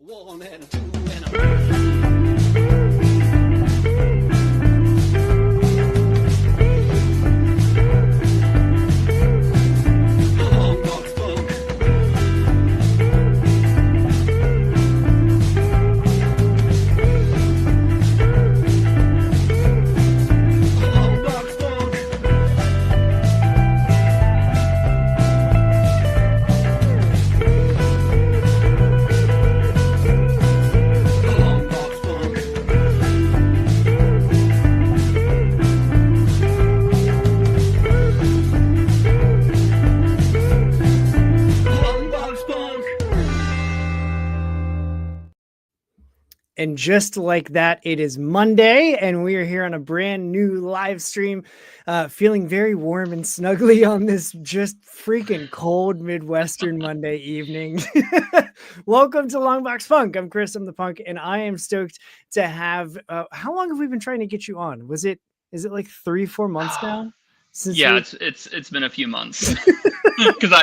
One and a two and a... And just like that, it is Monday, and we are here on a brand new live stream, feeling very warm and snuggly on this just freaking cold Midwestern Monday evening. Welcome to Longbox Funk. I'm Chris, I'm the punk, and I am stoked to have, how long have we been trying to get you on? Is it like 3-4 months now? It's been a few months because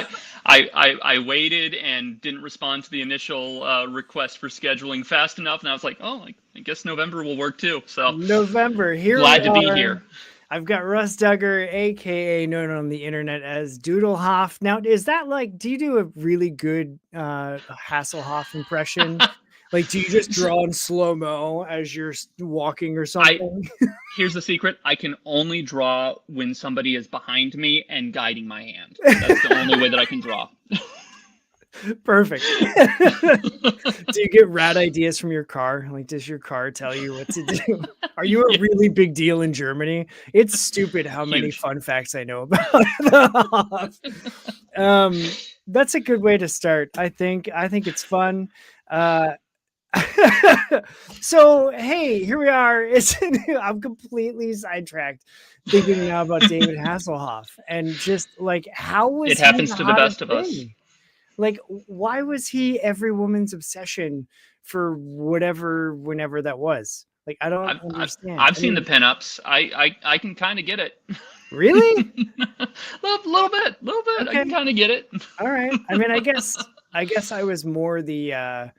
I waited and didn't respond to the initial request for scheduling fast enough, and I was like, oh, I guess November will work too. So November, here glad to be here. I've got Russ Dugger, aka known on the internet as Doodlehoff. Now, is that like, do you do a really good Hasselhoff impression? Like, do you just draw in slow-mo as you're walking or something? Here's the secret. I can only draw when somebody is behind me and guiding my hand. That's the only way that I can draw. Perfect. Do you get rad ideas from your car? Like, does your car tell you what to do? Are you a really big deal in Germany? It's stupid how many fun facts I know about. That's a good way to start. I think it's fun. So hey, here we are. I'm completely sidetracked thinking now about David Hasselhoff and just like, how was it happens to the best of us. Like, why was he every woman's obsession for whenever that was? Like, I don't understand. I've seen the pinups. I can kind of get it. Really? little bit. Okay. I can kind of get it. All right. I mean, I guess I was more the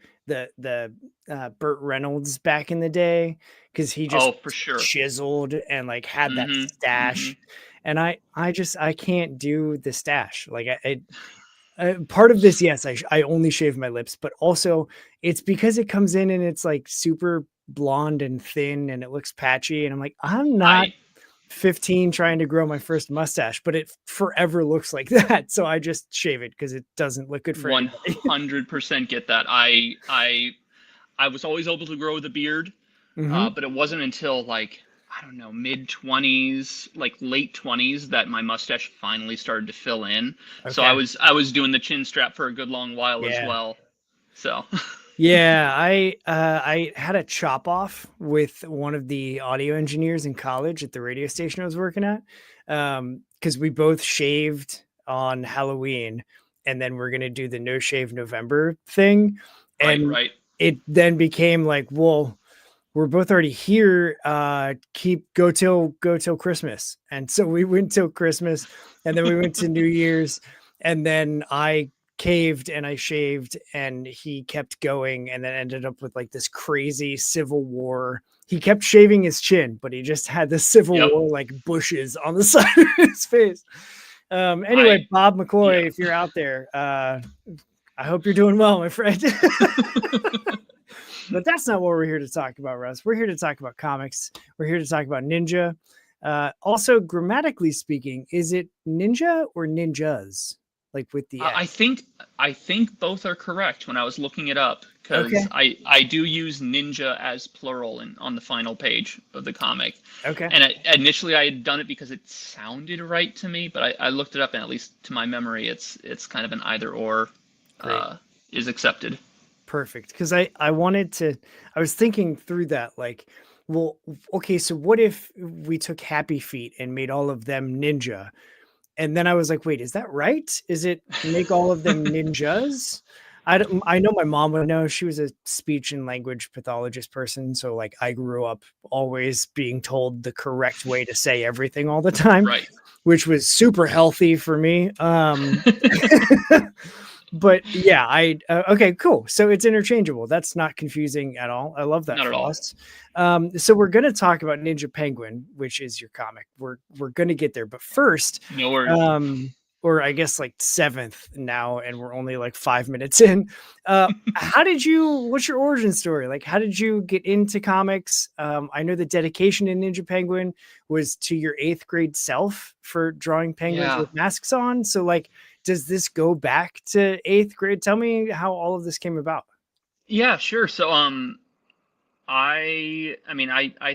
Burt Reynolds back in the day, because he just for sure chiseled and like had that stash, and I can't do the stash. Like part of this, yes, I only shave my lips, but also it's because it comes in and it's like super blonde and thin and it looks patchy, and I'm like, I'm not 15 trying to grow my first mustache, but it forever looks like that, so I just shave it because it doesn't look good for 100% get that. I was always able to grow the beard, but it wasn't until like, I don't know, mid-20s, like late 20s, that my mustache finally started to fill in. Okay. So I was doing the chin strap for a good long while as well. So yeah, I had a chop off with one of the audio engineers in college at the radio station I was working at, because we both shaved on Halloween, and then we're gonna do the no shave November thing, and it then became like, well, we're both already here. Go till Christmas, and so we went till Christmas, and then we went to New Year's, and then I caved and I shaved, and he kept going, and then ended up with like this crazy Civil War. He kept shaving his chin, but he just had the Civil War like bushes on the side of his face. Anyway, Bob McCloy, if you're out there, I hope you're doing well, my friend. But that's not what we're here to talk about, Russ. We're here to talk about comics. We're here to talk about Ninja. Also, grammatically speaking, is it ninja or ninjas? Like with the I think both are correct when I was looking it up, because I do use ninja as plural on the final page of the comic. Okay. And initially I had done it because it sounded right to me, but I looked it up, and at least to my memory, it's kind of an either or is accepted. Perfect. Because I was thinking through that, like, well, okay, so what if we took Happy Feet and made all of them ninja? And then I was like, wait, is that right? Is it make all of them ninjas? I know my mom would know. She was a speech and language pathologist person. So like, I grew up always being told the correct way to say everything all the time, which was super healthy for me. But yeah, okay, cool. So it's interchangeable. That's not confusing at all. I love that Not at all. floss. So we're going to talk about Ninja Penguin, which is your comic. We're going to get there, but first, No worries. or I guess like seventh now, and we're only like 5 minutes in. What's your origin story? Like, how did you get into comics? I know the dedication in Ninja Penguin was to your 8th grade self for drawing penguins with masks on. So like, does this go back to 8th grade? Tell me how all of this came about. Yeah, sure. So, I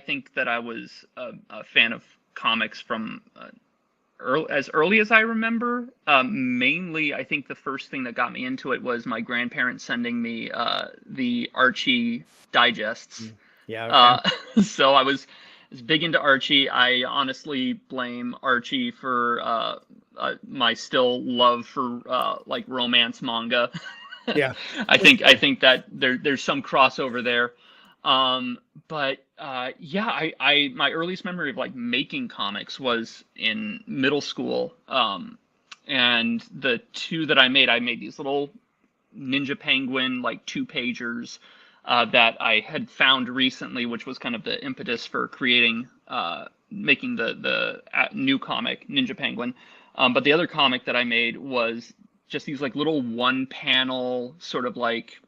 think that I was a fan of comics from as early as I remember. Mainly, I think the first thing that got me into it was my grandparents sending me the Archie digests. Yeah. Okay. So I was big into Archie. I honestly blame Archie for my still love for like romance manga. Yeah. I think that there's some crossover there. But yeah, I my earliest memory of like making comics was in middle school. And the two that I made these little Ninja Penguin like 2-pagers that I had found recently, which was kind of the impetus for creating making the new comic Ninja Penguin. But the other comic that I made was just these like little 1-panel sort of like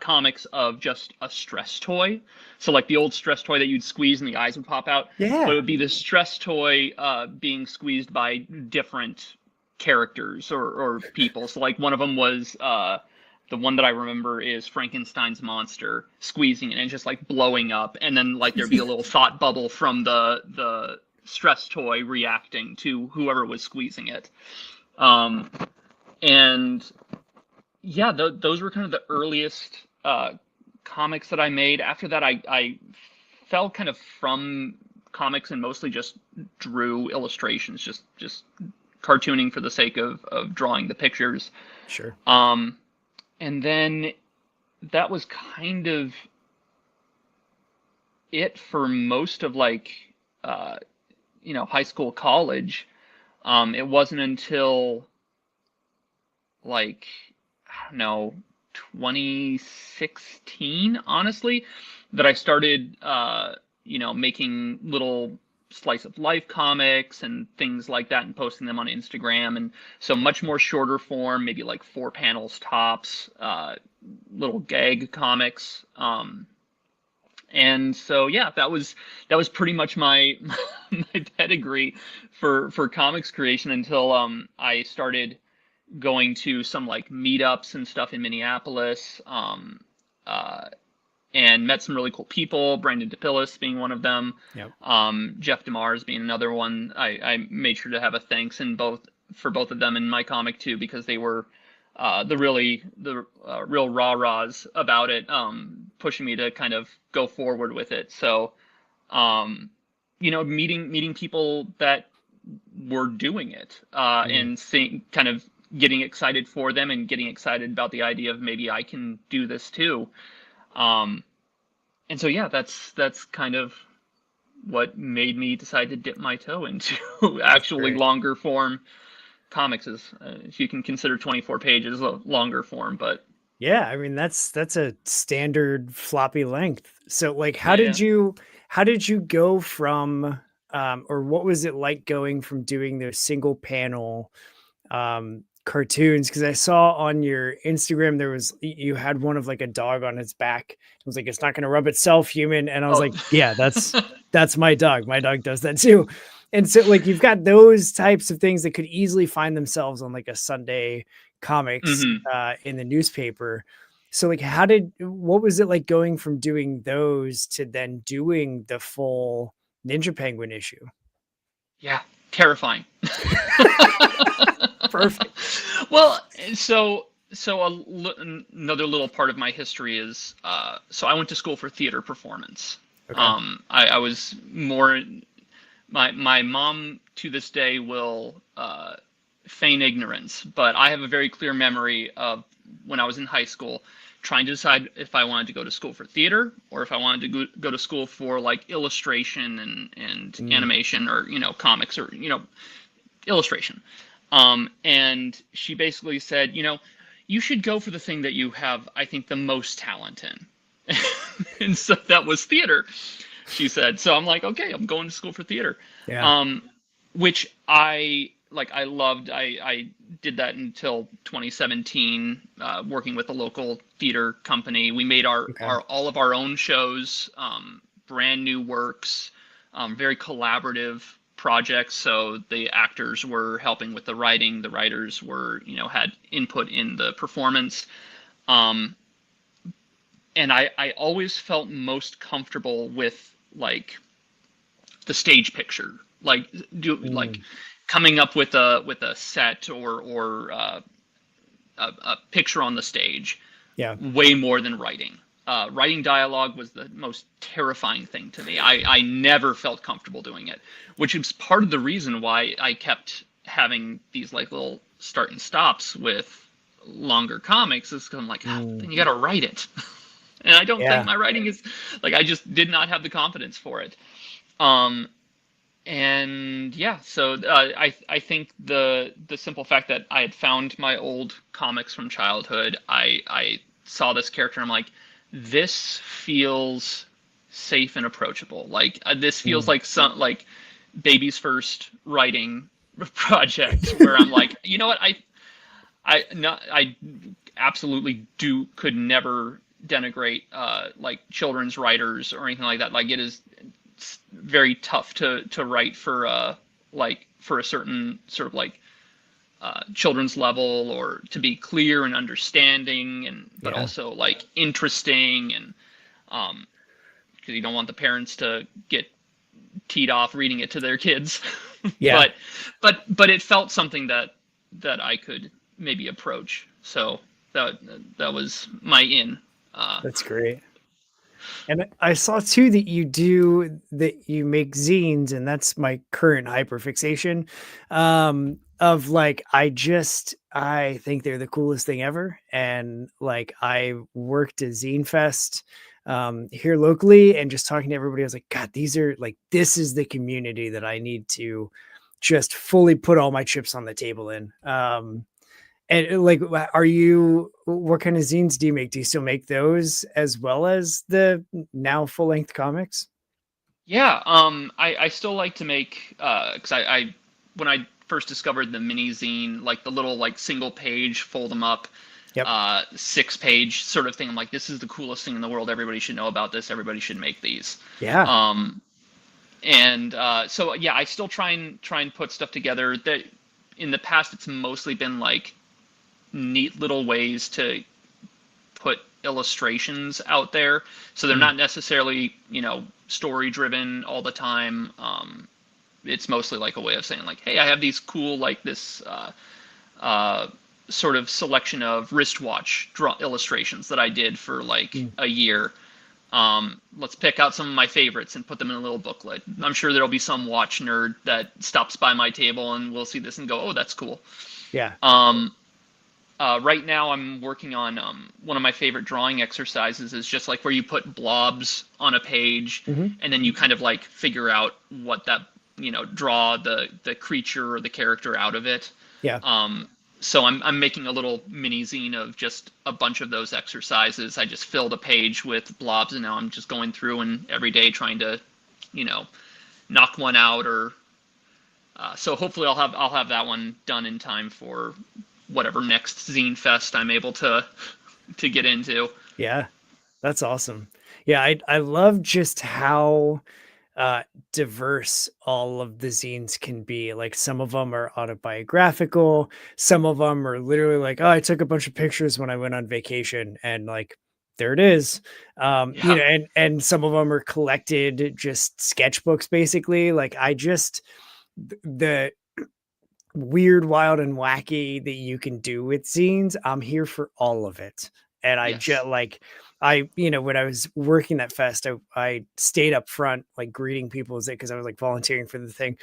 comics of just a stress toy. So like the old stress toy that you'd squeeze and the eyes would pop out. Yeah. But it would be the stress toy being squeezed by different characters or people. So like one of them was the one that I remember is Frankenstein's monster squeezing it and just like blowing up, and then like there'd be a little thought bubble from the stress toy reacting to whoever was squeezing it. And yeah, those were kind of the earliest comics that I made. After that, I fell kind of from comics and mostly just drew illustrations, just cartooning for the sake of drawing the pictures. Sure. And then that was kind of it for most of like high school, college. It wasn't until like, I don't know, 2016, honestly, that I started making little slice of life comics and things like that and posting them on Instagram. And so much more shorter form, maybe like 4 panels tops, little gag comics. And so yeah, that was pretty much my my pedigree for comics creation until I started going to some like meetups and stuff in Minneapolis, and met some really cool people, Brandon DePillis being one of them. Yep. Jeff DeMars being another one. I made sure to have a thanks for both of them in my comic too, because they were the real rah-rahs about it, pushing me to kind of go forward with it. So, meeting people that were doing it, and seeing, kind of getting excited for them and getting excited about the idea of maybe I can do this too. And so, yeah, that's kind of what made me decide to dip my toe into actually longer form comics, is if you can consider 24 pages a longer form. But yeah, I mean, that's a standard floppy length. So like, how did you go from, or what was it like going from doing those single panel cartoons? Because I saw on your Instagram you had one of like a dog on its back. It was like, it's not going to rub itself human, and I was like, yeah, that's my dog. My dog does that too. And so like, you've got those types of things that could easily find themselves on like a Sunday comics in the newspaper. So like, what was it like going from doing those to then doing the full Ninja Penguin issue? Yeah, terrifying. Perfect. Well, so another little part of my history is, so I went to school for theater performance. Okay. I was more, my mom to this day will feign ignorance, but I have a very clear memory of when I was in high school trying to decide if I wanted to go to school for theater or if I wanted to go to school for like illustration and animation, or comics, or illustration. And she basically said, you should go for the thing that you have, I think, the most talent in. And so that was theater, she said. So I'm like, okay, I'm going to school for theater. Yeah. Which I loved. I did that until 2017, working with a local theater company. We made our all of our own shows, brand new works, very collaborative projects. So the actors were helping with the writing, the writers were, had input in the performance. And I always felt most comfortable with like the stage picture, like coming up with a set or a picture on the stage. Yeah. Way more than writing. Writing dialogue was the most terrifying thing to me. I never felt comfortable doing it, which is part of the reason why I kept having these like little start and stops with longer comics, is because I'm like, then you got to write it. And I don't think my writing is like, I just did not have the confidence for it. And yeah, so I think the simple fact that I had found my old comics from childhood, I saw this character, and I'm like, this feels safe and approachable. Like this feels like some like baby's first writing project where I'm like, you know what, I absolutely could never denigrate like children's writers or anything like that. Like it is very tough to write for like for a certain sort of like children's level, or to be clear and understanding, but also like interesting, and because you don't want the parents to get teed off reading it to their kids. But it felt something that I could maybe approach. So that was my in. That's great. And I saw too that you make zines, and that's my current hyperfixation. Of like, I think they're the coolest thing ever. And like, I worked at Zine Fest here locally, and just talking to everybody, I was like, God, this is the community that I need to just fully put all my chips on the table in. And like, what kind of zines do you make? Do you still make those as well as the now full length comics? Yeah, I still like to make, because I when I first discovered the mini zine, like the little like single page, fold them up, 6-page sort of thing. I'm like, this is the coolest thing in the world. Everybody should know about this. Everybody should make these. Yeah. And so yeah, I still try and put stuff together. That in the past, it's mostly been like neat little ways to put illustrations out there, so they're not necessarily story driven all the time. It's mostly like a way of saying like, hey, I have these cool like this sort of selection of wristwatch illustrations that I did for like a year. Let's pick out some of my favorites and put them in a little booklet. I'm sure there'll be some watch nerd that stops by my table and will see this and go, oh, that's cool. Yeah. Right now I'm working on one of my favorite drawing exercises is just like where you put blobs on a page, and then you kind of like figure out what that, draw the creature or the character out of it. Yeah. So I'm making a little mini zine of just a bunch of those exercises. I just filled a page with blobs, and now I'm just going through and every day trying to, knock one out, or so hopefully I'll have that one done in time for whatever next Zine Fest I'm able to get into. Yeah, that's awesome. Yeah, I love just how diverse all of the zines can be. Like some of them are autobiographical, some of them are literally like, oh, I took a bunch of pictures when I went on vacation, and like there it is. And some of them are collected just sketchbooks, basically. Like the weird, wild, and wacky that you can do with zines, I'm here for all of it. And I just like, when I was working at Fest, I stayed up front, like greeting people because I was like volunteering for the thing.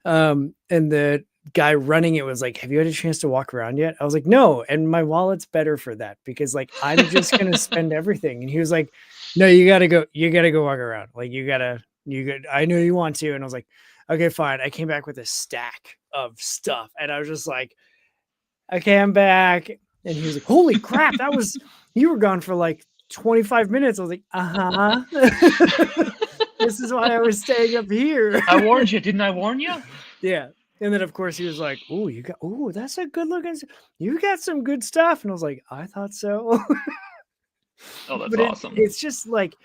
And the guy running it was like, have you had a chance to walk around yet? I was like, no. And my wallet's better for that, because like, I'm just going to spend everything. And he was like, no, you gotta go walk around. Like I know you want to. And I was like, okay, fine. I came back with a stack of stuff. And I was just like, okay, I'm back. And he was like, holy crap, you were gone for like 25 minutes. I was like, this is why I was staying up here. I warned you, didn't I warn you? Yeah. And then of course he was like, that's a good looking, you got some good stuff. And I was like, I thought so. Oh, that's awesome. It's just like,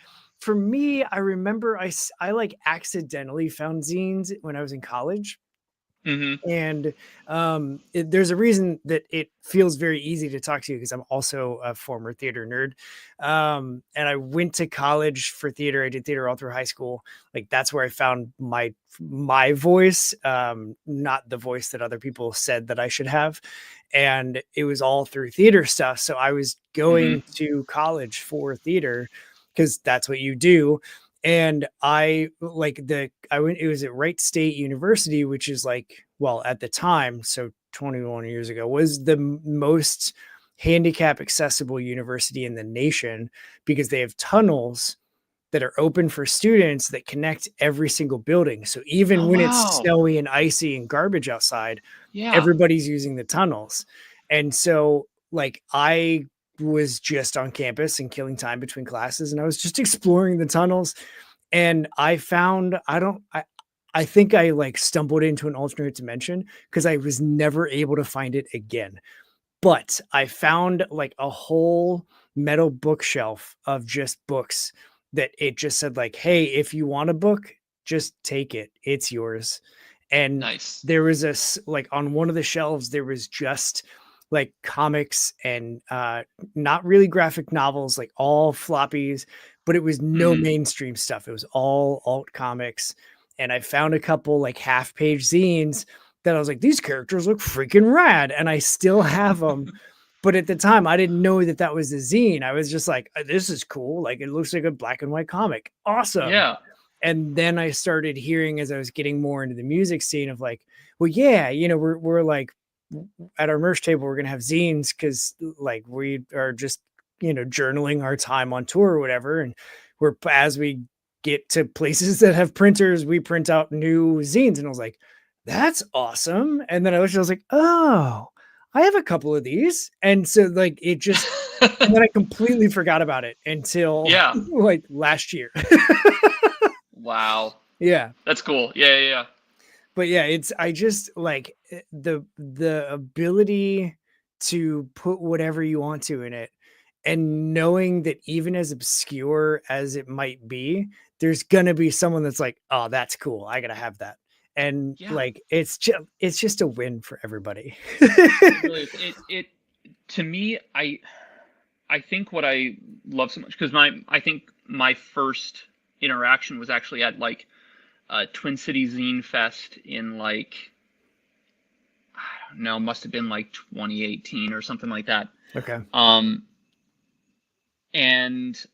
for me, I remember I like accidentally found zines when I was in college. Mm-hmm. And there's a reason that it feels very easy to talk to you, because I'm also a former theater nerd. And I went to college for theater. I did theater all through high school. Like, that's where I found my voice, not the voice that other people said that I should have. And it was all through theater stuff. So I was going to college for theater because that's what you do. And it was at Wright State University, which is like, well, at the time, so 21 years ago, was the most handicap accessible university in the nation, because they have tunnels that are open for students that connect every single building. So even when it's snowy and icy and garbage outside, everybody's using the tunnels. And so like, I was just on campus and killing time between classes, and I was just exploring the tunnels, and I found, I think I like stumbled into an alternate dimension, because I was never able to find it again. But I found like a whole metal bookshelf of just books that it just said like, hey, if you want a book, just take it, it's yours. And there was like on one of the shelves, there was just like comics and not really graphic novels, like all floppies, but it was no mainstream stuff. It was all alt comics. And I found a couple like half-page zines that I was like, these characters look freaking rad. And I still have them. But at the time, I didn't know that that was a zine. I was just like, this is cool. Like, it looks like a black and white comic. Awesome. Yeah. And then I started hearing, as I was getting more into the music scene, of like, well, yeah, you know, we're like, at our merch table, we're going to have zines, because like, we are just, you know, journaling our time on tour or whatever. And as we get to places that have printers, we print out new zines. And I was like, that's awesome. And then I was like, oh, I have a couple of these. And so like, it just, and then I completely forgot about it until like last year. Wow. Yeah. That's cool. Yeah. But yeah, I just like the ability to put whatever you want to in it, and knowing that even as obscure as it might be, there's gonna be someone that's like, oh, that's cool, I gotta have that. And like, it's just a win for everybody. It really is. It to me, I think what I love so much, because I think my first interaction was actually at like Twin City Zine Fest in like, I don't know, must have been like 2018 or something like that. Okay. And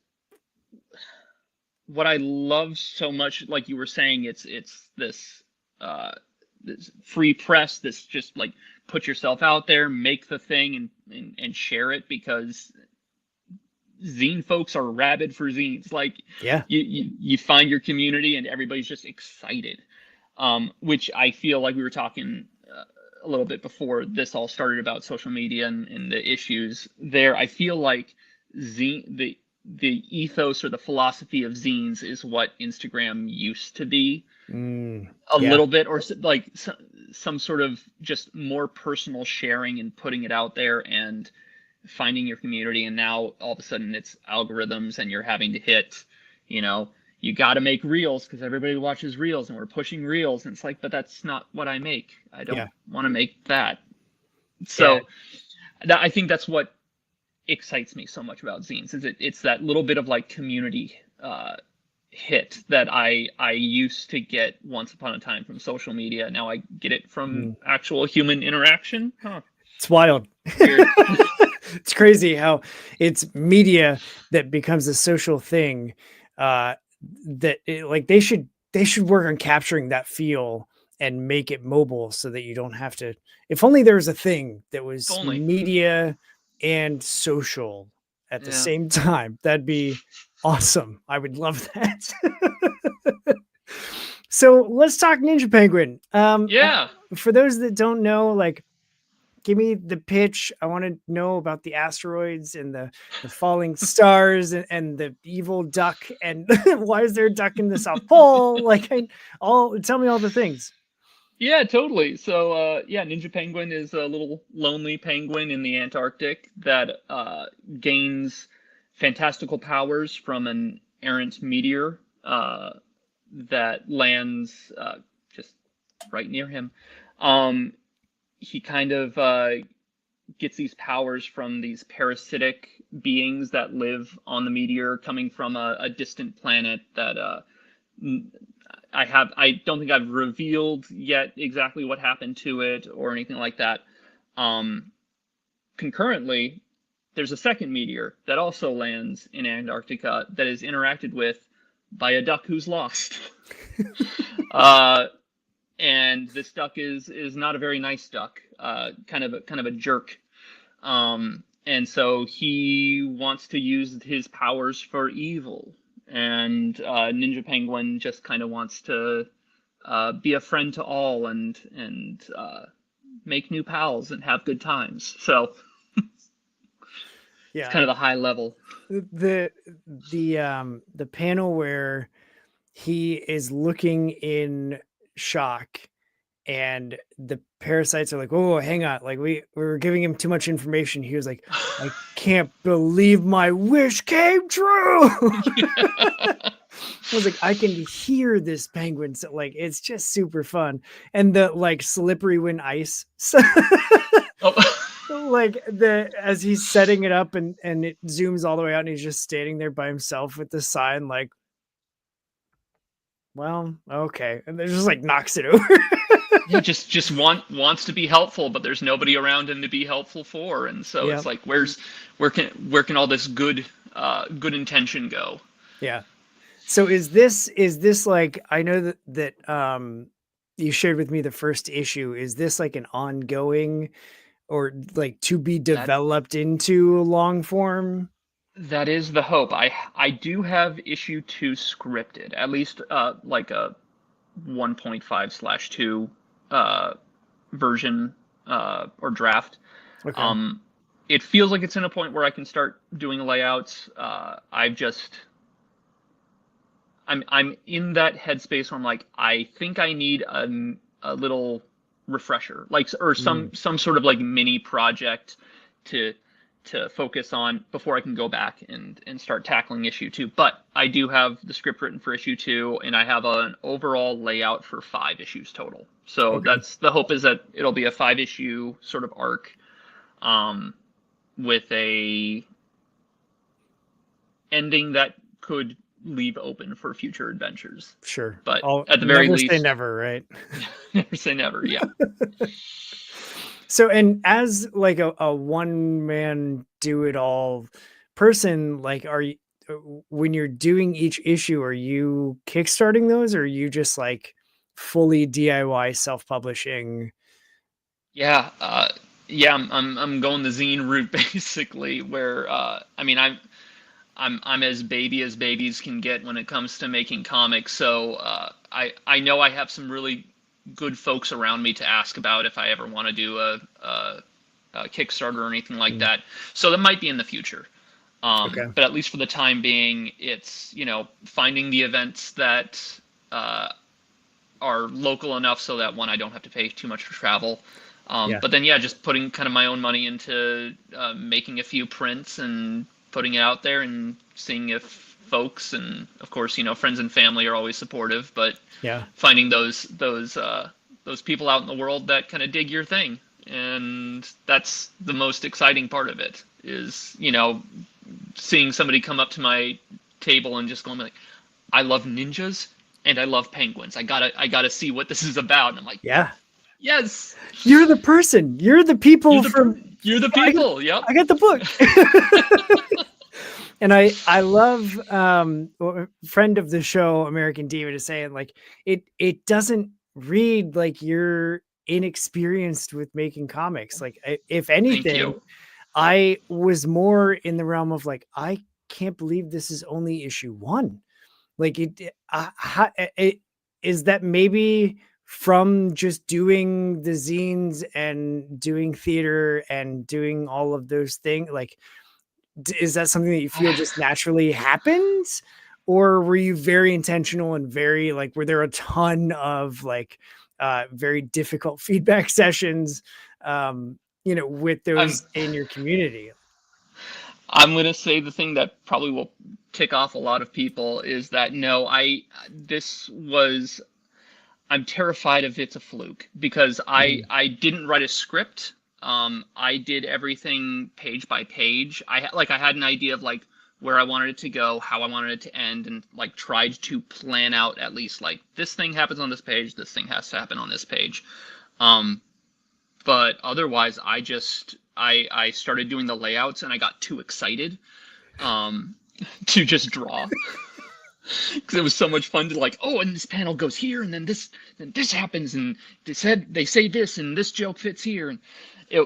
what I love so much, like you were saying, it's this free press, this just like put yourself out there, make the thing and share it, because zine folks are rabid for zines. Like, you find your community and everybody's just excited, which I feel like we were talking a little bit before this all started about social media and the issues there. I feel like the ethos or the philosophy of zines is what Instagram used to be a little bit, or like some sort of just more personal sharing and putting it out there and finding your community. And now all of a sudden it's algorithms, and you're having to hit, you know, you got to make reels because everybody watches reels, and we're pushing reels. And it's like, but that's not what I make. I don't want to make that. So I think that's what excites me so much about zines, is it's that little bit of like community hit that I used to get once upon a time from social media. Now I get it from actual human interaction. It's wild. It's crazy how it's media that becomes a social thing. Like they should work on capturing that feel and make it mobile, so that you don't have to. If only there was a thing that was media and social at the same time, that'd be awesome. I would love that. So let's talk Ninja Penguin. Yeah. For those that don't know, like, give me the pitch. I want to know about the asteroids and the falling stars and the evil duck. And why is there a duck in the South Pole? Like, tell me all the things. Yeah, totally. So, yeah, Ninja Penguin is a little lonely penguin in the Antarctic that gains fantastical powers from an errant meteor that lands just right near him. Um, he kind of gets these powers from these parasitic beings that live on the meteor, coming from a distant planet that I don't think I've revealed yet exactly what happened to it or anything like that. Concurrently, there's a second meteor that also lands in Antarctica that is interacted with by a duck who's lost. And this duck is not a very nice duck, kind of a jerk. And so he wants to use his powers for evil. And Ninja Penguin just kind of wants to be a friend to all and make new pals and have good times. So Yeah, it's kind of the high level. The panel where he is looking in shock and the parasites are like, oh, hang on, like we were giving him too much information. He was like, I can't believe my wish came true. I was like, I can hear this penguin. So like, it's just super fun. And the like slippery when ice. Like as he's setting it up and it zooms all the way out and he's just standing there by himself with the sign like, well, okay. And they just like knocks it over. Yeah, just wants to be helpful, but there's nobody around him to be helpful for. And so it's like, where can all this good intention go? Yeah. So is this like, I know that you shared with me the first issue. Is this like an ongoing or like to be developed into long form? That is the hope. I do have issue 2 scripted, at least like a 1.5/2 version or draft. Okay. It feels like it's in a point where I can start doing layouts. I'm in that headspace where I'm like, I think I need a little refresher, like, or some sort of like mini project to focus on before I can go back and start tackling issue 2. But I do have the script written for issue 2, and I have an overall layout for 5 issues total. So that's the hope, is that it'll be a 5-issue sort of arc, with a ending that could leave open for future adventures. Sure. But at the very least, say never, right? Never say never. Yeah. So, and as like a one man do it all person, like, are you, when you're doing each issue, are you kickstarting those, or are you just like fully DIY self-publishing? Yeah. Yeah. I'm going the zine route basically, where I mean, I'm as baby as babies can get when it comes to making comics. So I know I have some really good folks around me to ask about if I ever want to do a Kickstarter or anything like that. So that might be in the future. But at least for the time being, it's, finding the events that are local enough so that, one, I don't have to pay too much for travel. But then, just putting kind of my own money into making a few prints and putting it out there and seeing if folks, and of course, friends and family are always supportive, but finding those people out in the world that kind of dig your thing. And that's the most exciting part of it, is, seeing somebody come up to my table and just going like, I love ninjas and I love penguins. I gotta see what this is about. And I'm like, yes, you're the person. You're the people. You're the people. Yep. I got the book. And I love a friend of the show, American Diva, is saying like it doesn't read like you're inexperienced with making comics. Like, if anything, I was more in the realm of like, I can't believe this is only issue 1. Like it is that maybe from just doing the zines and doing theater and doing all of those things, like, is that something that you feel just naturally happens, or were you very intentional and very like, were there a ton of like very difficult feedback sessions, with those in your community? I'm going to say the thing that probably will tick off a lot of people is that no, I'm terrified if it's a fluke, because I didn't write a script. I did everything page by page. I had an idea of like where I wanted it to go, how I wanted it to end, and like tried to plan out at least like this thing happens on this page, this thing has to happen on this page. But otherwise, I started doing the layouts and I got too excited to just draw. Because it was so much fun to like, oh, and this panel goes here, and then this happens, and they say this, and this joke fits here, and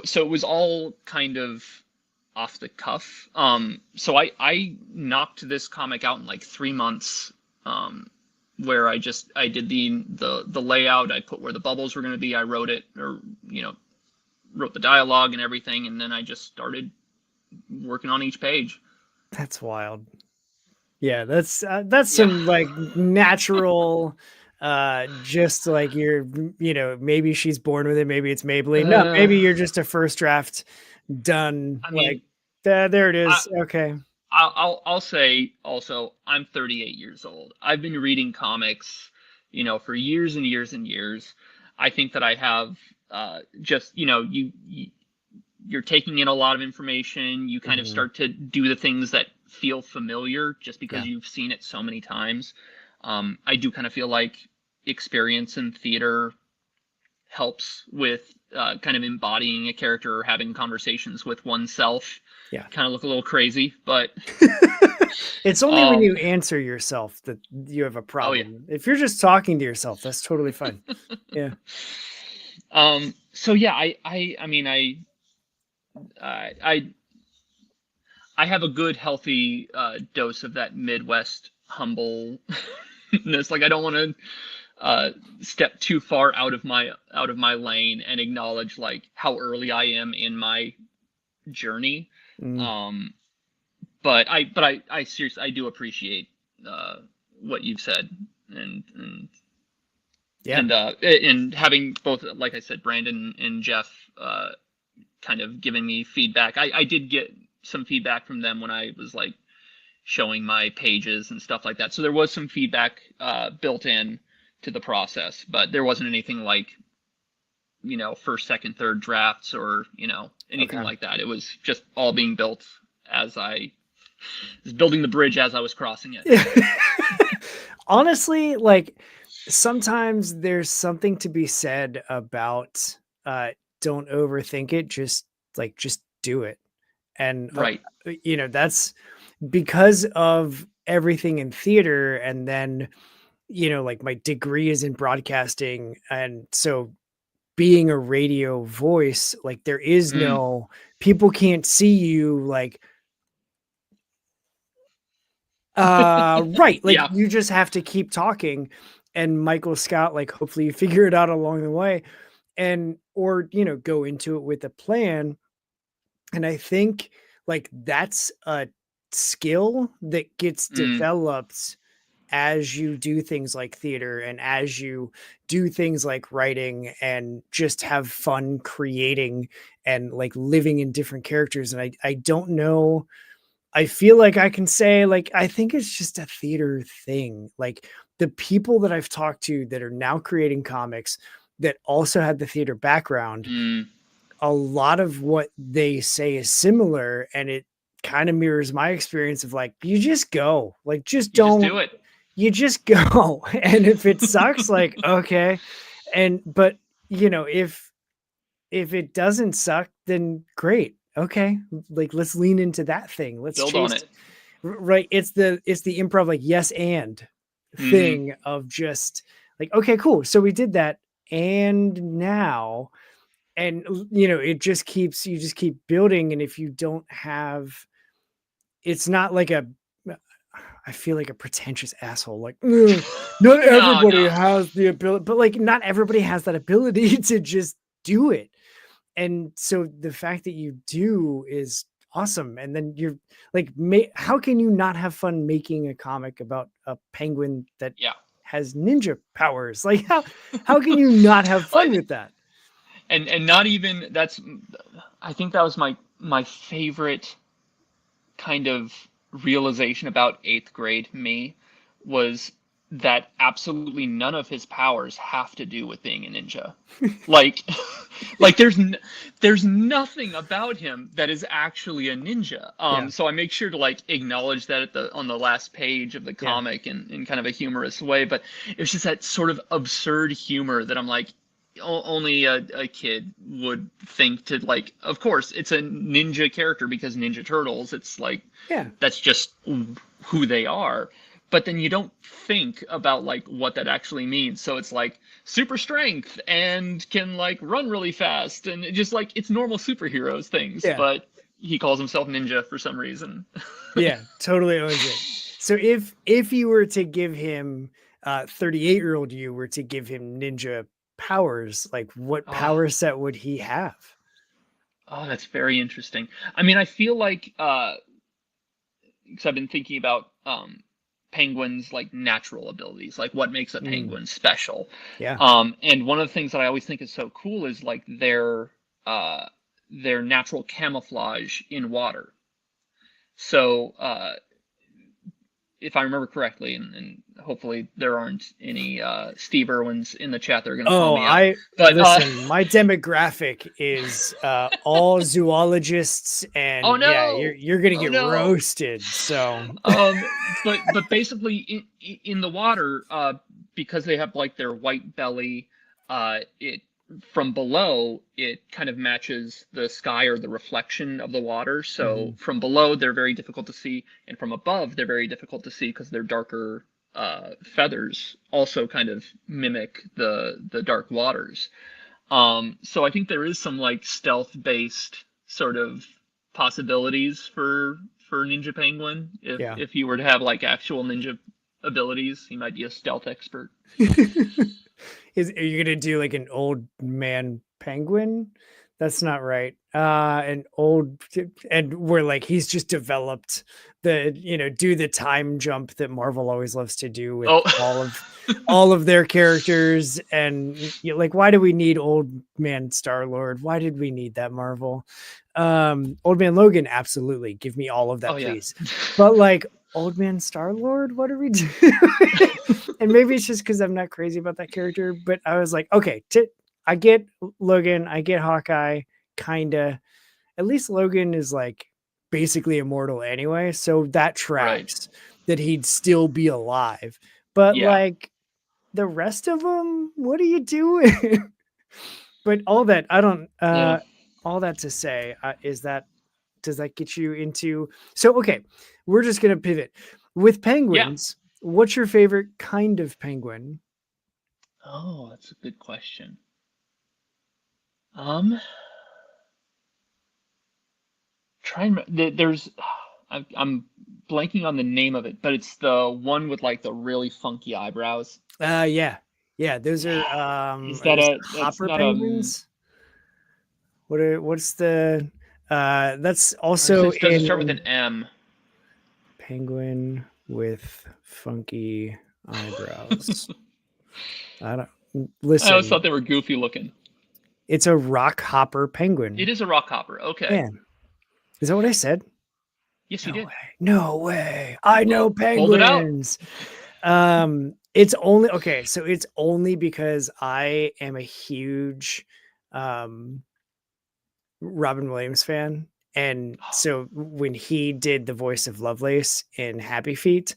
so it was all kind of off the cuff. So I knocked this comic out in like 3 months, where I did the layout, I put where the bubbles were going to be, I wrote it, or wrote the dialogue and everything, and then I just started working on each page. That's wild. Yeah, that's some like natural, just like you're, maybe she's born with it, maybe it's Maybelline. No, maybe you're just a first draft done. I mean, there it is. Okay. I'll say also, I'm 38 years old. I've been reading comics, for years and years and years. I think that I have just, you're taking in a lot of information. You kind of start to do the things that feel familiar just because you've seen it so many times. I do kind of feel like experience in theater helps with kind of embodying a character or having conversations with oneself. Yeah. Kind of look a little crazy, but it's only when you answer yourself that you have a problem. Oh, yeah. If you're just talking to yourself, that's totally fine. Yeah. So yeah, I have a good healthy dose of that Midwest humbleness. Like I don't want to step too far out of my lane and acknowledge like how early I am in my journey. But I seriously, I do appreciate what you've said, and having both, like I said, Brandon and Jeff kind of giving me feedback. I did get some feedback from them when I was like showing my pages and stuff like that. So there was some feedback built in to the process, but there wasn't anything like, first, second, third drafts or, anything like that. It was just all being built as I was building the bridge as I was crossing it. Honestly, like sometimes there's something to be said about don't overthink it, just do it. And right. That's because of everything in theater, and then like my degree is in broadcasting, and so being a radio voice, like there is no, people can't see you like right, like you just have to keep talking, and Michael Scott, like hopefully you figure it out along the way, and or go into it with a plan. And I think like that's a skill that gets developed as you do things like theater and as you do things like writing and just have fun creating and like living in different characters. And I don't know, I feel like I can say like, I think it's just a theater thing. Like the people that I've talked to that are now creating comics that also had the theater background, a lot of what they say is similar, and it kind of mirrors my experience of like, you just go, like, just don't do it. You just go. And if it sucks, like, okay. But if it doesn't suck, then great. Okay. Like, let's lean into that thing. Let's build on it. Right. It's the improv, like, yes, and thing of just like, okay, cool. So we did that. And now, and you just keep building. And if you don't have, it's not like I feel like a pretentious asshole. Like, not everybody has the ability, but like, not everybody has that ability to just do it. And so the fact that you do is awesome. And then you're like, how can you not have fun making a comic about a penguin that has ninja powers? Like, how can you not have fun with that? And not even I think that was my favorite kind of realization about 8th grade me, was that absolutely none of his powers have to do with being a ninja. like there's nothing about him that is actually a ninja. So I make sure to like acknowledge that on the last page of the comic in kind of a humorous way, but it's just that sort of absurd humor that I'm like, only a kid would think to, like, of course it's a ninja character because Ninja Turtles, it's like, that's just who they are. But then you don't think about like what that actually means. So it's like super strength and can like run really fast, and it just like, it's normal superheroes things, but he calls himself ninja for some reason. Totally owns it. So if you were to give him 38-year-old you were to give him ninja powers, like what power set would he have? Oh, that's very interesting. I mean, I feel like because I've been thinking about penguins, like natural abilities, like what makes a penguin special. And one of the things that I always think is so cool is like their natural camouflage in water. So if I remember correctly, and hopefully there aren't any Steve Irwins in the chat that are going to call me out. But listen, my demographic is all zoologists, and you're going to get roasted. So, but basically in the water, because they have like their white belly, it from below, it kind of matches the sky or the reflection of the water. So from below, they're very difficult to see. And from above, they're very difficult to see because their darker feathers also kind of mimic the dark waters. So I think there is some like stealth-based sort of possibilities for Ninja Penguin. If you were to have like actual ninja abilities, he might be a stealth expert. Are you gonna do like an old man penguin? That's not right. And we're like, he's just developed do the time jump that Marvel always loves to do with all of their characters. And like, why do we need old man Star-Lord? Why did we need that, Marvel? Old man Logan, absolutely. Give me all of that, please. But like, old man Star-Lord, what are we doing? And maybe it's just because I'm not crazy about that character, but I was like, okay, I get Logan, I get Hawkeye, kinda. At least Logan is like basically immortal anyway, so that tracks that he'd still be alive. But like the rest of them, what are you doing? But all that, I don't. All that to say is that, does that get you into? So okay, we're just gonna pivot with penguins. What's your favorite kind of penguin? Oh, that's a good question. There's I'm blanking on the name of it, but it's the one with like the really funky eyebrows. Yeah, those are is that hopper penguins? What's the that's also does it start with an M? Penguin with funky eyebrows. I don't listen. I always thought they were goofy looking. It's a rock hopper penguin. It is a rock hopper. Okay. Yeah. Is that what I said? Yes, you did. No way. I know penguins. Hold it out. It's only okay. So it's only because I am a huge Robin Williams fan. And so when he did the voice of Lovelace in Happy Feet,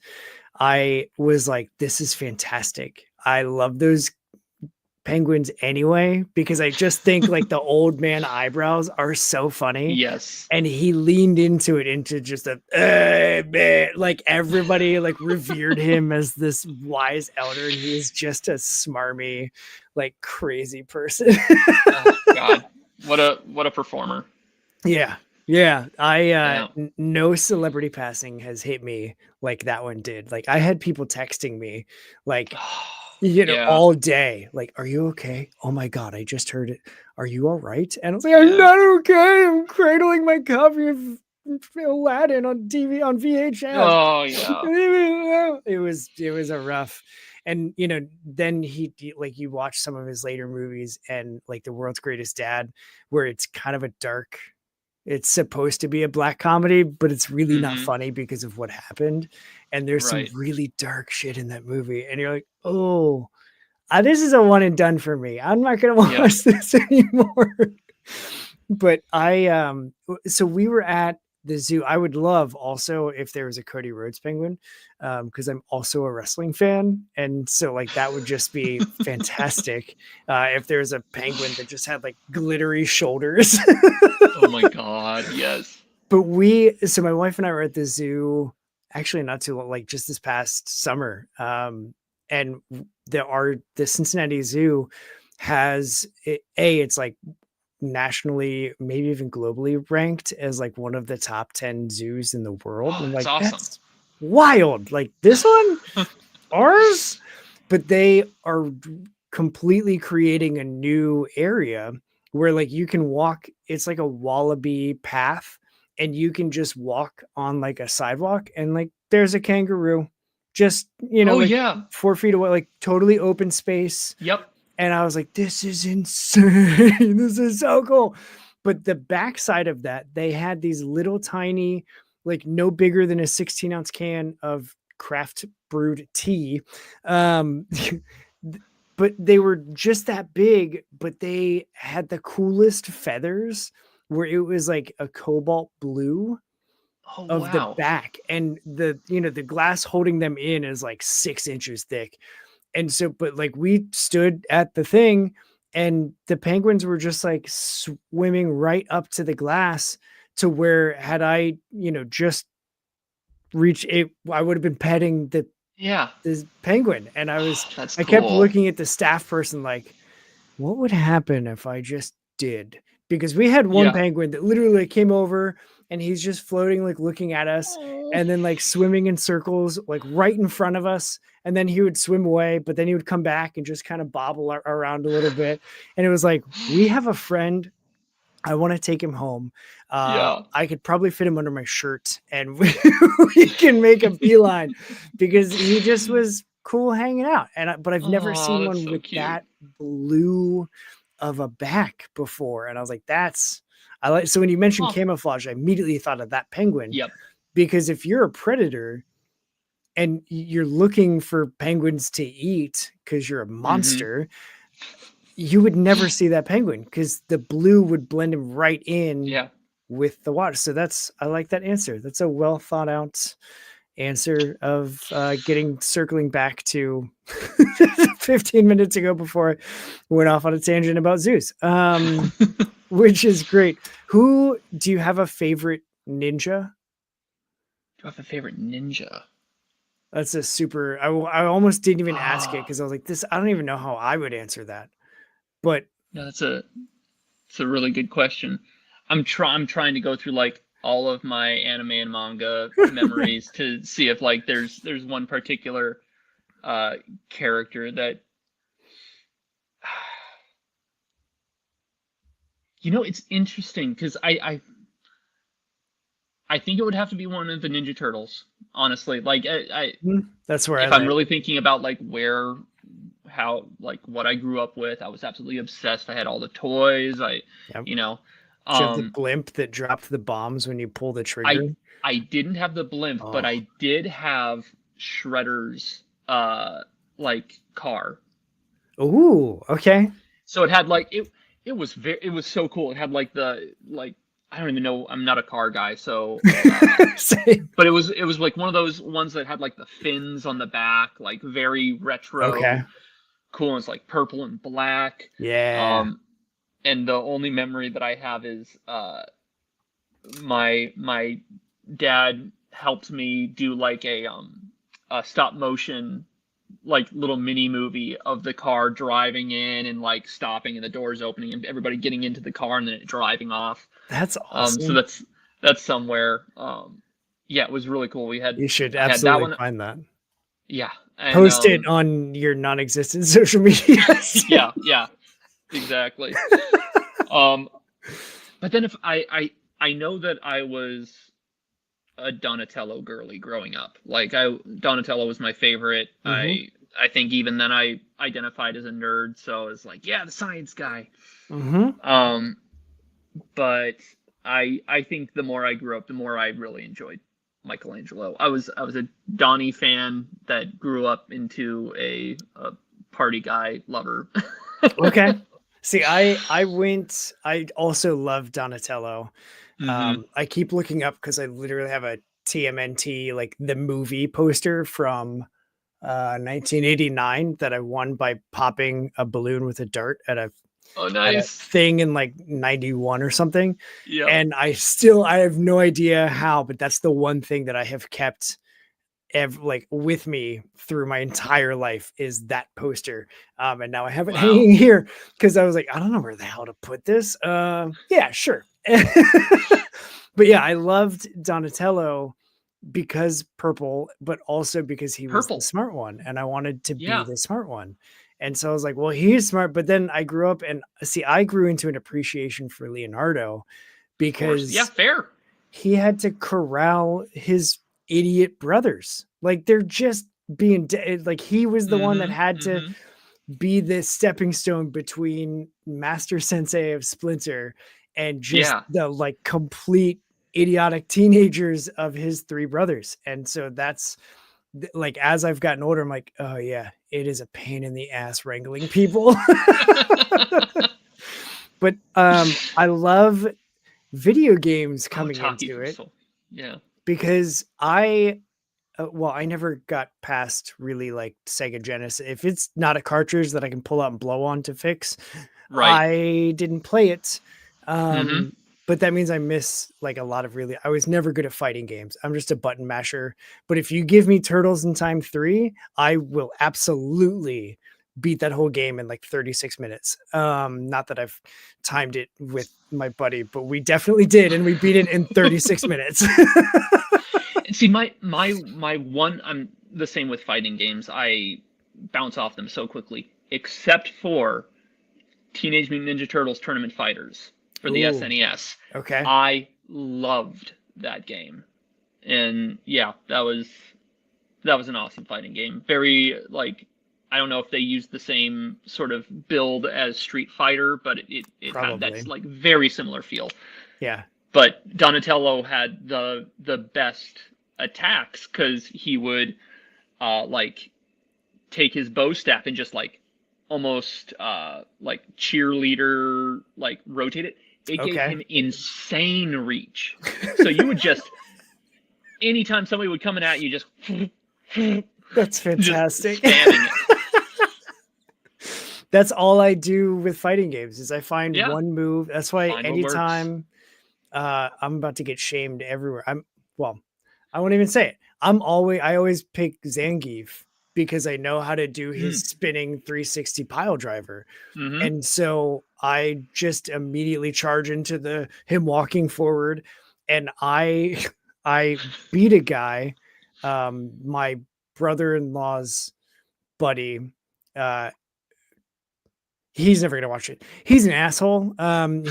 I was like, this is fantastic. I love those penguins anyway, because I just think like the old man eyebrows are so funny. Yes. And he leaned into just man, like everybody like revered him as this wise elder, and he is just a smarmy, like crazy person. Oh, God, what a performer. Yeah. Yeah, Yeah. no celebrity passing has hit me like that one did. Like I had people texting me like, Yeah. all day, like, "Are you okay? Oh my God, I just heard it. Are you all right?" And I was like, "I'm Yeah. not okay. I'm cradling my copy of Aladdin on TV on VHS." Oh yeah. It was a rough, and then like you watch some of his later movies and like The World's Greatest Dad, where it's kind of a dark. It's supposed to be a black comedy, but it's really not Mm-hmm. funny because of what happened. And there's some Right. really dark shit in that movie, and you're like, oh, this is a one and done for me. I'm not gonna Yeah. watch this anymore. But so we were at the zoo. I would love also if there was a Cody Rhodes penguin, because I'm also a wrestling fan, and so like that would just be fantastic. If there's a penguin that just had like glittery shoulders. Oh my God. Yes. But so my wife and I were at the zoo, actually not too long, like just this past summer. And the Cincinnati Zoo has it's like nationally, maybe even globally ranked as like one of the top 10 zoos in the world. Oh, I'm that's like, awesome. that's wild. Like this one, ours, but they are completely creating a new area where like you can walk. It's like a wallaby path, and you can just walk on like a sidewalk, and like there's a kangaroo just Oh like yeah. 4 feet away, like totally open space. Yep. And I was like, this is insane. This is so cool. But the backside of that, they had these little tiny, like no bigger than a 16-ounce can of craft brewed tea. Um, but they were just that big, but they had the coolest feathers where it was like a cobalt blue Oh of the wow. back. And the glass holding them in is like 6 inches thick. And so, but like we stood at the thing and the penguins were just like swimming right up to the glass to where had I, just reached it, I would have been petting Yeah. this penguin. And That's I kept cool. looking at the staff person like, what would happen if I just did? Because we had one Yeah. penguin that literally came over and he's just floating, like looking at us Oh. and then like swimming in circles, like right in front of us. And then he would swim away, but then he would come back and just kind of bobble around a little bit. And it was like, we have a friend. I want to take him home. Yeah. I could probably fit him under my shirt and we can make a beeline because he just was cool hanging out. But I've never Oh, seen that's one so with cute. that blue of a back before. And I was like, I like, so when you mentioned camouflage, I immediately thought of that penguin. Yep. Because if you're a predator and you're looking for penguins to eat because you're a monster, you would never see that penguin because the blue would blend him right in with the water. So I like that answer. That's a well thought out answer of circling back to 15 minutes ago before I went off on a tangent about zoos, which is great. Do you have a favorite ninja? Do I have a favorite ninja? That's a super, I almost didn't even ask it because I was like, I don't even know how I would answer that. But no, it's a really good question. I'm trying to go through like all of my anime and manga memories to see if like there's one particular character that it's interesting because I think it would have to be one of the Ninja Turtles, honestly. Like that's where if I'm really thinking about like how like what I grew up with, I was absolutely obsessed. I had all the toys. Did you have the blimp that dropped the bombs when you pull the trigger? I didn't have the blimp, but I did have Shredder's like car. Ooh, okay. So it had like it was so cool. It had like I don't even know. I'm not a car guy, so but it was like one of those ones that had like the fins on the back, like very retro. Okay. Cool. And it's like purple and black. Yeah. And the only memory that I have is my dad helped me do like a stop motion like little mini movie of the car driving in and like stopping and the doors opening and everybody getting into the car and then it driving off. That's awesome. So That's somewhere. Yeah, it was really cool. You should I had that absolutely one. find that. Yeah, and Post it on your non-existent social media. yeah, exactly. But then if I know that I was a Donatello girly growing up. Like Donatello was my favorite. Mm-hmm. I think even then I identified as a nerd, so I was like, yeah, the science guy. Mm-hmm. But I think the more I grew up, the more I really enjoyed Michelangelo. I was a Donnie fan that grew up into a party guy lover. Okay. See, I also love Donatello. I keep looking up because I literally have a TMNT, like the movie poster from 1989 that I won by popping a balloon with a dart Oh, at a nice. thing in like 91 or something. Yeah. And I have no idea how, but that's the one thing that I have kept like with me through my entire life is that poster. And now I have it hanging here because I was like, I don't know where the hell to put this. Yeah, sure. But yeah, I loved Donatello because purple, but also because he was the smart one and I wanted to be the smart one. And so I was like, well, he's smart. But then I grew up and I grew into an appreciation for Leonardo because fair. He had to corral his idiot brothers. Like they're just being like he was the one that had to be the stepping stone between Master Sensei of Splinter and just the like complete idiotic teenagers of his three brothers. And so that's like, as I've gotten older, I'm like, oh yeah, it is a pain in the ass wrangling people. But I love video games coming into it. Yeah. Because I never got past really like Sega Genesis. If it's not a cartridge that I can pull out and blow on to fix, I didn't play it. But that means I miss like a lot of I was never good at fighting games. I'm just a button masher. But if you give me Turtles in Time 3, I will absolutely beat that whole game in like 36 minutes. Not that I've timed it with my buddy, but we definitely did, and we beat it in 36 minutes. See, my one, I'm the same with fighting games. I bounce off them so quickly, except for Teenage Mutant Ninja Turtles Tournament Fighters for the SNES. Okay. I loved that game. And yeah, that was an awesome fighting game. Very like, I don't know if they used the same sort of build as Street Fighter, but it had that like very similar feel. Yeah. But Donatello had the best attacks because he would like take his bow staff and just like almost like cheerleader like rotate it. It gave him insane reach. So you would just anytime somebody would come in at you, just that's fantastic. Just spamming it. That's all I do with fighting games is I find one move. That's why anytime I'm about to get shamed everywhere. I won't even say it. I always pick Zangief because I know how to do his spinning 360 pile driver. And so I just immediately charge into him walking forward, and I beat a guy, my brother-in-law's buddy. He's never gonna watch it. He's an asshole.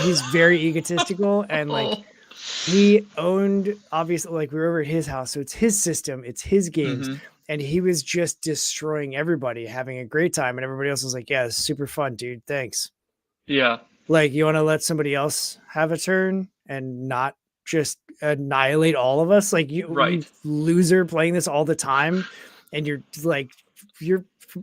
He's very egotistical and like he owned, obviously, like we were over at his house, so it's his system, it's his games, and he was just destroying everybody, having a great time, and everybody else was like, "Yeah, it's super fun, dude. Thanks." Yeah. Like, you want to let somebody else have a turn and not just annihilate all of us? Like, you loser playing this all the time, and you're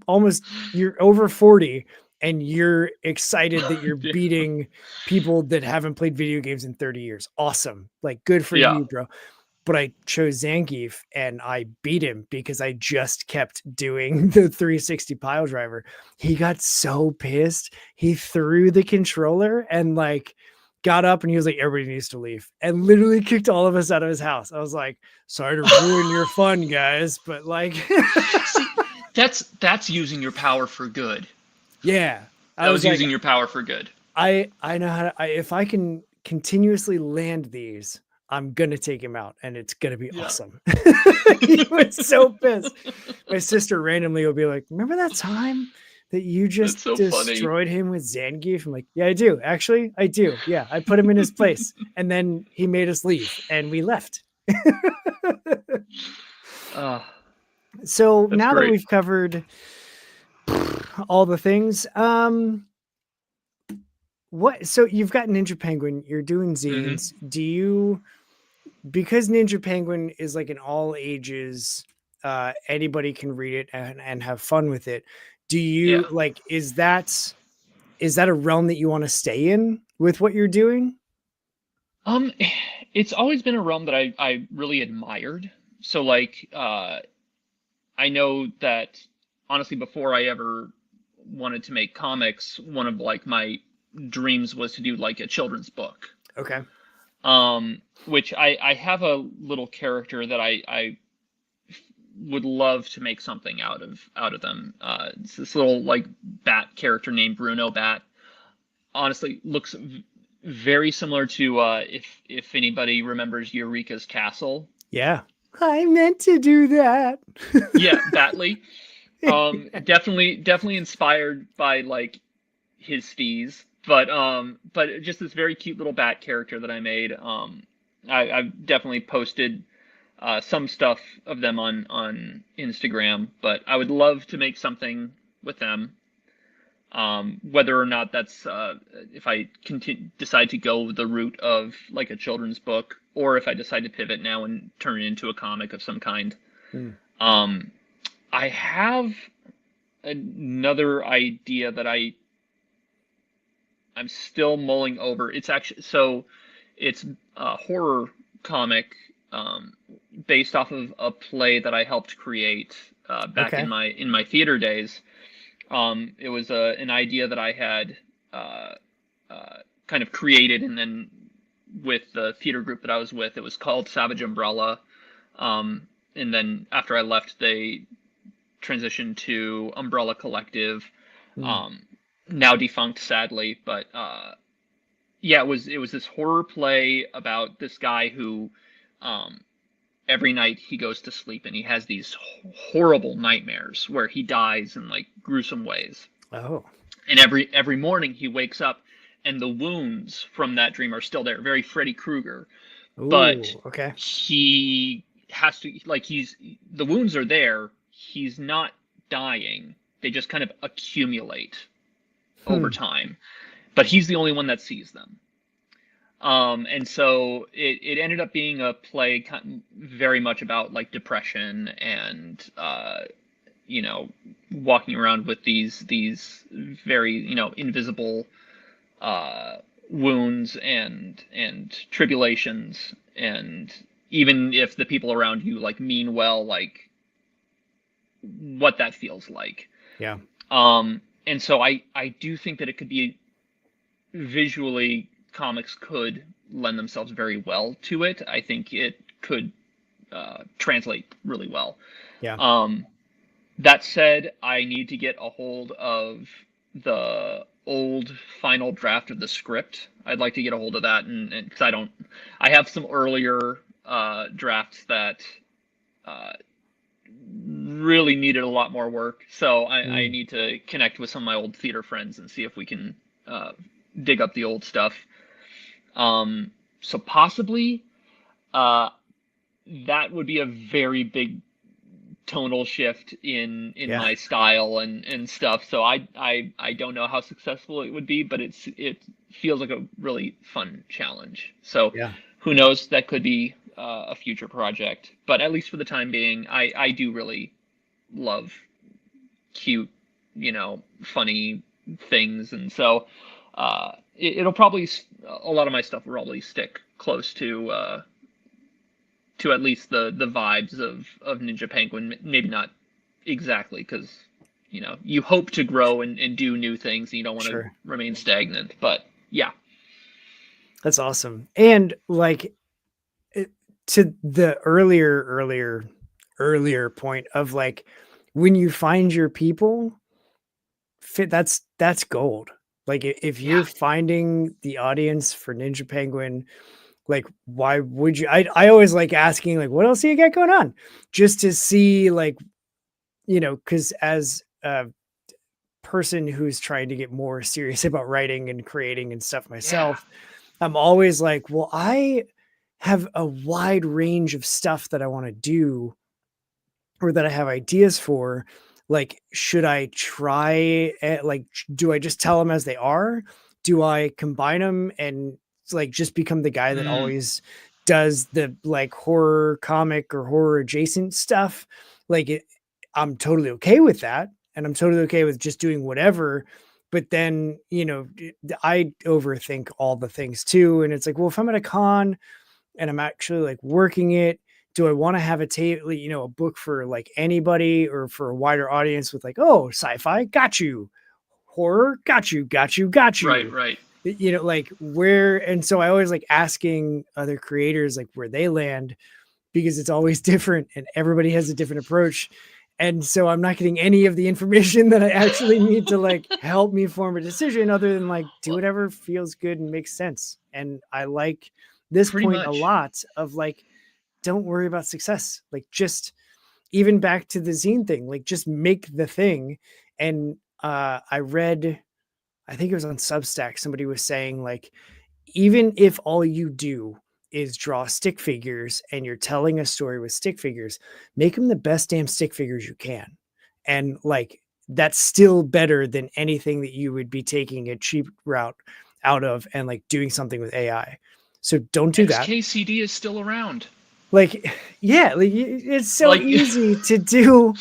over 40. And you're excited that you're beating people that haven't played video games in 30 years. Awesome. Like, good for you, bro. But I chose Zangief and I beat him because I just kept doing the 360 pile driver. He got so pissed. He threw the controller and like got up and he was like, everybody needs to leave, and literally kicked all of us out of his house. I was like, sorry to ruin your fun, guys. But like, see, that's using your power for good. Yeah. I was using your power for good. I know how to, if I can continuously land these, I'm going to take him out and it's going to be Yeah. awesome. He was so pissed. My sister randomly will be like, remember that time that you just so destroyed him with Zangief? I'm like, yeah, I do. Actually, I do. Yeah, I put him in his place. And then he made us leave and we left. So now great. that we've covered all the things, so you've got Ninja Penguin, you're doing zines. Do you, because Ninja Penguin is like an all ages, anybody can read it and have fun with it. Do you like, is that a realm that you want to stay in with what you're doing? It's always been a realm that I really admired. So like, I know that honestly, before I ever wanted to make comics, one of like my dreams was to do like a children's book. Okay. Which I have a little character that I would love to make something out of them. It's this little like bat character named Bruno Bat. Honestly, looks very similar to if anybody remembers Eureka's Castle. Yeah, I meant to do that. Yeah, Batley. Definitely inspired by like his steez, but just this very cute little bat character that I made. I've definitely posted some stuff of them on Instagram, but I would love to make something with them. Whether or not that's if I decide to go the route of like a children's book, or if I decide to pivot now and turn it into a comic of some kind. I have another idea that I'm still mulling over. It's actually it's a horror comic based off of a play that I helped create back in my theater days. It was an idea that I had kind of created, and then with the theater group that I was with, it was called Savage Umbrella. And then after I left, they transitioned to Umbrella Collective, now defunct, sadly. But yeah, it was this horror play about this guy who every night he goes to sleep and he has these horrible nightmares where he dies in like gruesome ways. Oh. And every morning he wakes up and the wounds from that dream are still there. Very Freddy Krueger. Ooh, but okay. He has to, like, the wounds are there. He's not dying. They just kind of accumulate over time. But he's the only one that sees them. And so it ended up being a play very much about like depression and walking around with these very invisible wounds and tribulations, and even if the people around you like mean well, like what that feels like. Yeah. And so I do think that it could be visually, comics could lend themselves very well to it. I think it could translate really well. Yeah. That said, I need to get a hold of the old final draft of the script. I'd like to get a hold of that, and because I have some earlier drafts that really needed a lot more work. So I need to connect with some of my old theater friends and see if we can dig up the old stuff. So possibly that would be a very big tonal shift in my style and stuff. So I don't know how successful it would be, but it feels like a really fun challenge. So who knows, that could be a future project, but at least for the time being, I do really love cute, funny things. And so it'll probably, a lot of my stuff will probably stick close to at least the vibes of Ninja Penguin. Maybe not exactly, because you hope to grow and do new things, and you don't want to remain stagnant. But yeah, that's awesome. And like to the earlier point of like, when you find your people, that's gold. Like if you're finding the audience for Ninja Penguin, Like, why would you? I always like asking, like, what else do you got going on? Just to see, like, because as a person who's trying to get more serious about writing and creating and stuff myself, I'm always like, well, I have a wide range of stuff that I want to do or that I have ideas for. Like, should I try like, do I just tell them as they are? Do I combine them and like just become the guy that always does the like horror comic or horror adjacent stuff? Like, I'm totally okay with that. And I'm totally okay with just doing whatever. But then, I overthink all the things too. And it's like, well, if I'm at a con and I'm actually like working it, do I want to have a book for like anybody or for a wider audience with like, oh, sci-fi, got you, horror, got you. Right. Like where, and so I always like asking other creators like where they land, because it's always different and everybody has a different approach. And so I'm not getting any of the information that I actually need to like help me form a decision other than like do whatever feels good and makes sense. And I like this point a lot of like, don't worry about success. Like, just even back to the zine thing, like just make the thing. And I read, I think it was on Substack, somebody was saying like, even if all you do is draw stick figures and you're telling a story with stick figures, make them the best damn stick figures you can. And like, that's still better than anything that you would be taking a cheap route out of and like doing something with AI. So don't do that. XKCD is still around. Like, yeah, like it's so easy to do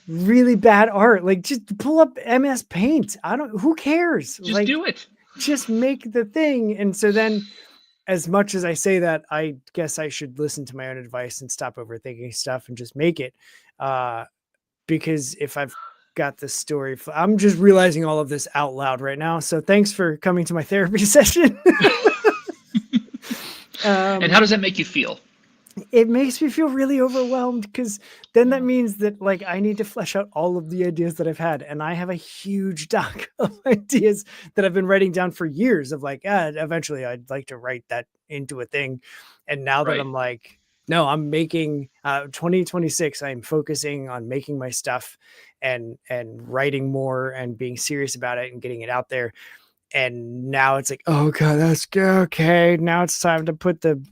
really bad art. Like, just pull up MS Paint. Who cares? Just like, do it. Just make the thing. And so then, as much as I say that, I guess I should listen to my own advice and stop overthinking stuff and just make it. Because if I've got this story, I'm just realizing all of this out loud right now. So thanks for coming to my therapy session. And how does that make you feel? It makes me feel really overwhelmed, because then that means that like I need to flesh out all of the ideas that I've had. And I have a huge doc of ideas that I've been writing down for years of like, eventually I'd like to write that into a thing. And now that I'm like, no, I'm making 2026, I'm focusing on making my stuff and writing more and being serious about it and getting it out there. And now it's like, oh God, that's good. Okay. Now it's time to put the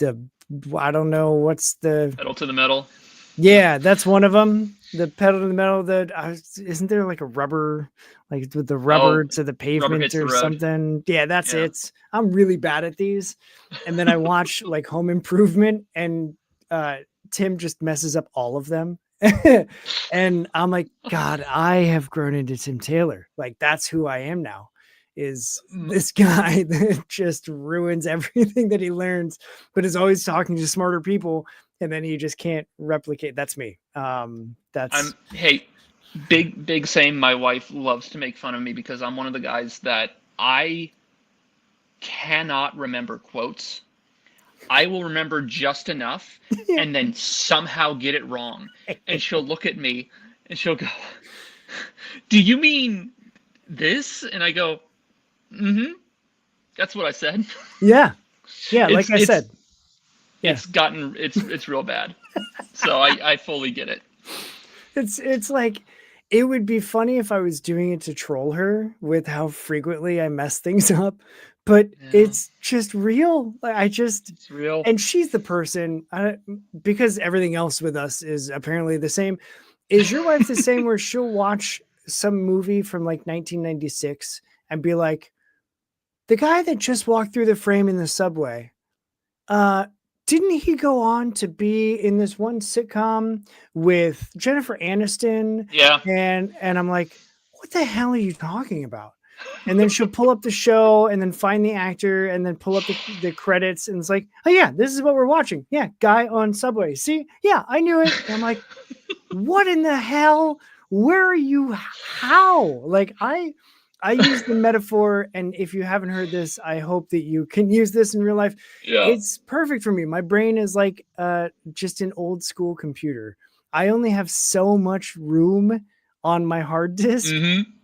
I don't know what's the pedal to the metal. Yeah, that's one of them. The pedal to the metal. Isn't there like a rubber, like with the rubber to the pavement or something? Yeah, that's it. I'm really bad at these. And then I watch like Home Improvement, and Tim just messes up all of them. And I'm like, God, I have grown into Tim Taylor. Like, that's who I am now. Is this guy that just ruins everything that he learns, but is always talking to smarter people, and then he just can't replicate. That's me. Hey, big same. My wife loves to make fun of me because I'm one of the guys that I cannot remember quotes. I will remember just enough and then somehow get it wrong. And she'll look at me and she'll go, "Do you mean this?" And I go, "Mm-hmm. That's what I said." Yeah. Like I said, it's real bad. So I fully get it. It's like, it would be funny if I was doing it to troll her with how frequently I mess things up, but it's just real. Like, it's real. And she's the person, because everything else with us is apparently the same. Is your wife the same, where she'll watch some movie from like 1996 and be like, the guy that just walked through the frame in the subway, didn't he go on to be in this one sitcom with Jennifer Aniston? Yeah. And I'm like, what the hell are you talking about? And then she'll pull up the show and then find the actor and then pull up the credits. And it's like, oh yeah, this is what we're watching. Yeah. Guy on Subway. See? Yeah, I knew it. And I'm like, what in the hell? Where are you? How? Like, I use the metaphor, and if you haven't heard this, I hope that you can use this in real life. Yeah. It's perfect for me. My brain is like just an old school computer. I only have so much room on my hard disk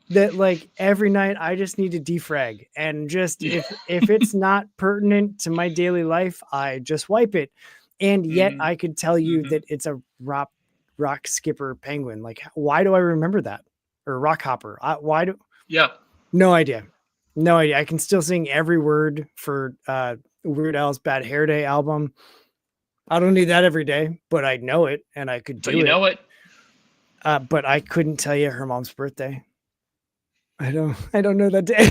that like every night I just need to defrag, and just if it's not pertinent to my daily life, I just wipe it. And yet I could tell you that it's a rock skipper penguin. Like, why do I remember that? Or rock hopper? Why do? Yeah. No idea. No idea. I can still sing every word for Weird Al's Bad Hair Day album. I don't need that every day, but I know it and I could do it. But you know it. But I couldn't tell you her mom's birthday. I don't know that day.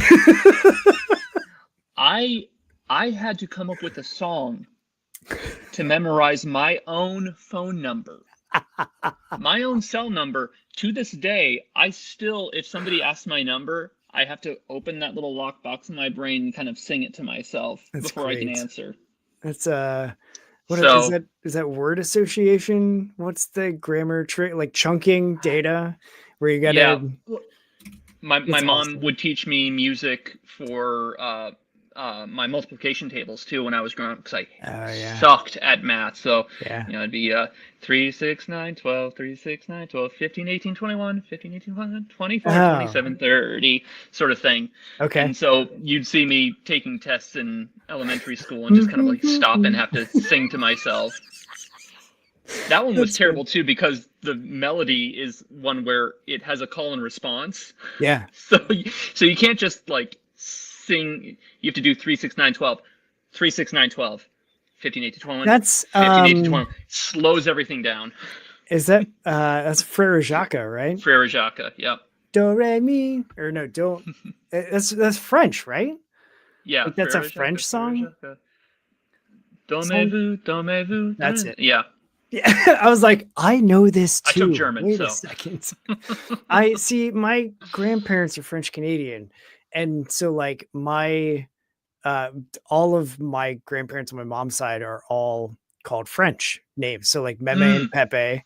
I had to come up with a song to memorize my own phone number. My own cell number. To this day, I still, if somebody asks my number, I have to open that little lockbox in my brain and kind of sing it to myself before I can answer. That's is that word association? What's the grammar trick? Like chunking data, where you gotta. Yeah. My mom would teach me music for my multiplication tables too when I was growing up, because I sucked at math. So it'd be 3, 6, 9, 12, 3, 6, 9, 12, 15, 18, 21, 15, 18, 21, 24, 27, 30 sort of thing. Okay. And so you'd see me taking tests in elementary school and just kind of like stop and have to sing to myself. That one was terrible too, because the melody is one where it has a call and response. Yeah. So you can't just like sing. You have to do 3, 6, 9, 12, 3, 6, 9, 12, 15, 18, 21. That's 15, 18, 21. Slows everything down. Is that that's Frere Jacques, right? Frere Jacques, yep. Do re mi, or no, don't. That's French, right? Yeah, like that's a French song. Dormez-vous. That's it. Yeah. Yeah, I was like, I know this too. I took German. Wait a second. I see. My grandparents are French Canadian, and so like my, all of my grandparents on my mom's side are all called French names. So like Meme and Pepe,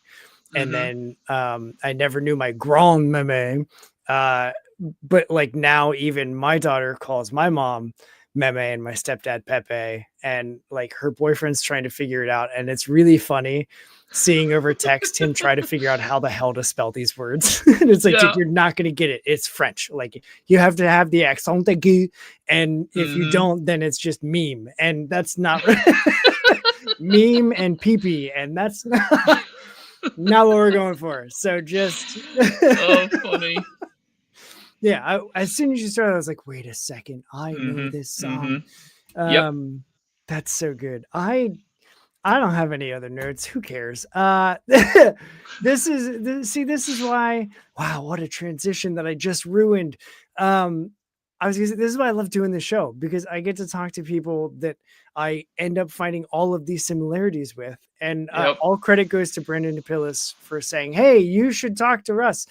and then I never knew my grand Meme, but like now even my daughter calls my mom Meme and my stepdad Pepe, and like her boyfriend's trying to figure it out, and it's really funny seeing over text him try to figure out how the hell to spell these words. And it's like, dude, you're not going to get it. It's French. Like you have to have the accent aigu, and if you don't, then it's just meme, and that's not meme and pee, and that's not what we're going for. So just funny. Yeah, as soon as you started, I was like, wait a second, I know this song. That's so good. I don't have any other notes. Who cares? This is why, wow, what a transition that I just ruined. This is why I love doing this show, because I get to talk to people that I end up finding all of these similarities with. And all credit goes to Brandon DePillis for saying, hey, you should talk to Russ,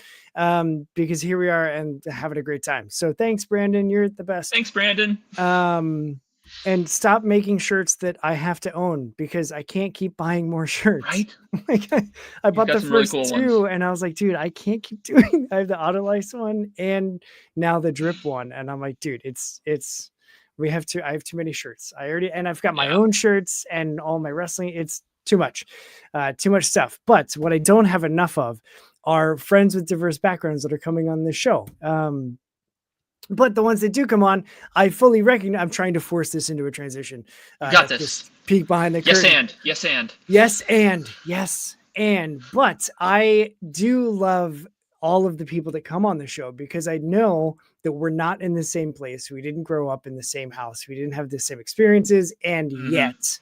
because here we are and having a great time. So thanks, Brandon. You're the best. Thanks, Brandon. And stop making shirts that I have to own, because I can't keep buying more shirts. Right? Like I bought the first really cool 2 ones. And I was like, dude, I can't keep doing. I have the Autolice one and now the drip one, and I'm like, dude, I have too many shirts. I've got my own shirts and all my wrestling. It's too much stuff. But what I don't have enough of are friends with diverse backgrounds that are coming on this show. But the ones that do come on, I fully recognize. I'm trying to force this into a transition. Got this. Peek behind the curtain. Yes, and. But I do love all of the people that come on the show, because I know that we're not in the same place. We didn't grow up in the same house. We didn't have the same experiences, and yet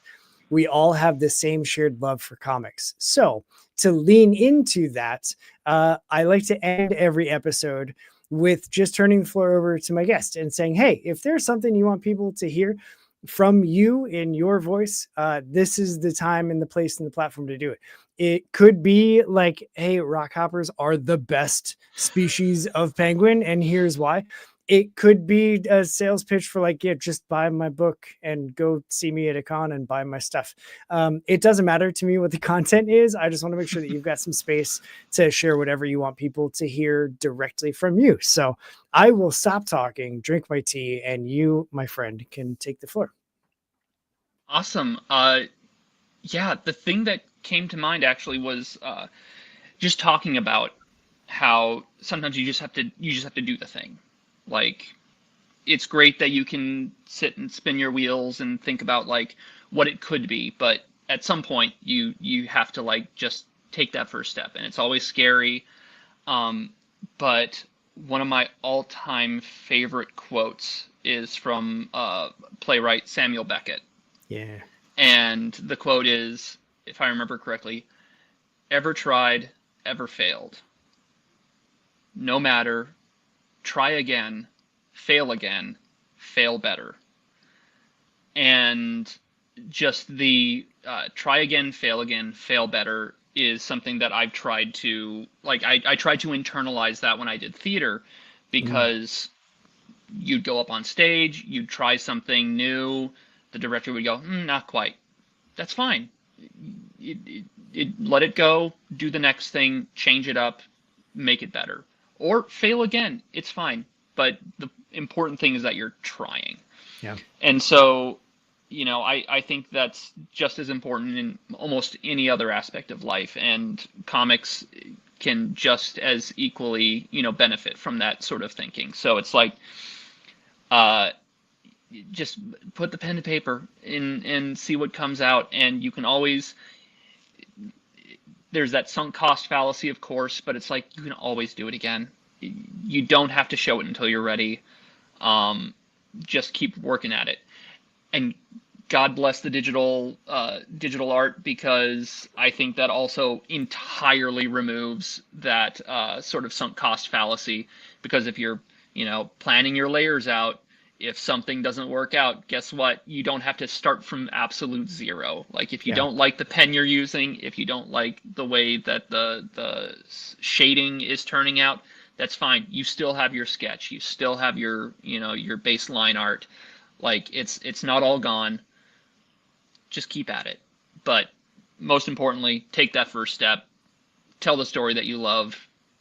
we all have the same shared love for comics. So to lean into that, I like to end every episode with just turning the floor over to my guest and saying, hey, if there's something you want people to hear from you in your voice, this is the time and the place and the platform to do it. It could be like, hey, rockhoppers are the best species of penguin, and here's why. It could be a sales pitch for like, yeah, just buy my book and go see me at a con and buy my stuff. It doesn't matter to me what the content is. I just want to make sure that you've got some space to share whatever you want people to hear directly from you. So I will stop talking, drink my tea, and you, my friend, can take the floor. Awesome. The thing that came to mind actually was just talking about how sometimes you just have to do the thing. Like, it's great that you can sit and spin your wheels and think about like what it could be, but at some point you have to like just take that first step, and it's always scary. But one of my all-time favorite quotes is from playwright Samuel Beckett. Yeah. And the quote is, if I remember correctly, ever tried, ever failed. No matter, try again, fail better. And just the try again, fail better is something that I've tried to, like, I tried to internalize that when I did theater, because you'd go up on stage, you'd try something new, the director would go, not quite. That's fine. Let it go, do the next thing, change it up, make it better. Or fail again, it's fine. But the important thing is that you're trying. Yeah. And so, I think that's just as important in almost any other aspect of life. And comics can just as equally, benefit from that sort of thinking. So it's like, just put the pen to paper and see what comes out. And you can always, there's that sunk cost fallacy, of course, but it's like you can always do it again. You don't have to show it until you're ready. Just keep working at it. And God bless the digital art, because I think that also entirely removes that sort of sunk cost fallacy. Because if you're, planning your layers out, if something doesn't work out, guess what? You don't have to start from absolute zero. Like, if you don't like the pen you're using, if you don't like the way that the shading is turning out, that's fine. You still have your sketch. You still have your, your baseline art. Like, it's not all gone. Just keep at it. But most importantly, take that first step. Tell the story that you love.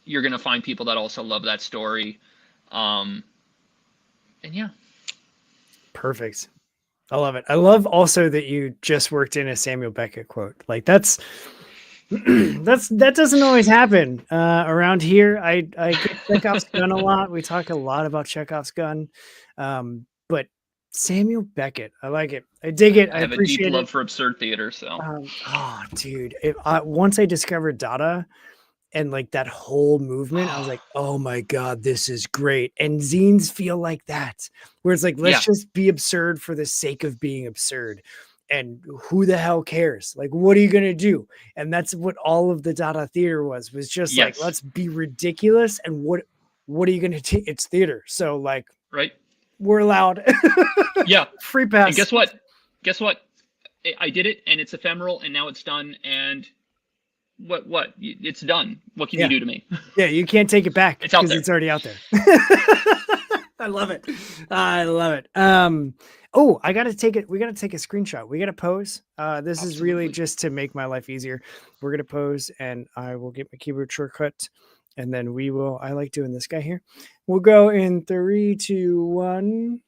You're going to find people that also love that story. And yeah. Perfect. I love it. I love also that you just worked in a Samuel Beckett quote. Like, that doesn't always happen around here. I get Chekhov's gun a lot. We talk a lot about Chekhov's gun. But Samuel Beckett, I like it. I dig it. I have appreciate a deep love for absurd theater. So, dude, once I discovered Dada and like that whole movement, I was like, oh my God, this is great. And zines feel like that, where it's like, let's just be absurd for the sake of being absurd. And who the hell cares? Like, what are you going to do? And that's what all of the Dada theater was just like, let's be ridiculous. And what are you going to do? It's theater. So like, right. We're allowed. Free pass. And guess what? I did it, and it's ephemeral, and now it's done. And what? It's done. What can you do to me? Yeah, you can't take it back. It's out there. It's already out there. I love it. Oh, I gotta take it. We gotta take a screenshot. We gotta pose. This is really just to make my life easier. We're gonna pose, and I will get my keyboard shortcut, and then we will. I like doing this guy here. We'll go in 3, 2, 1.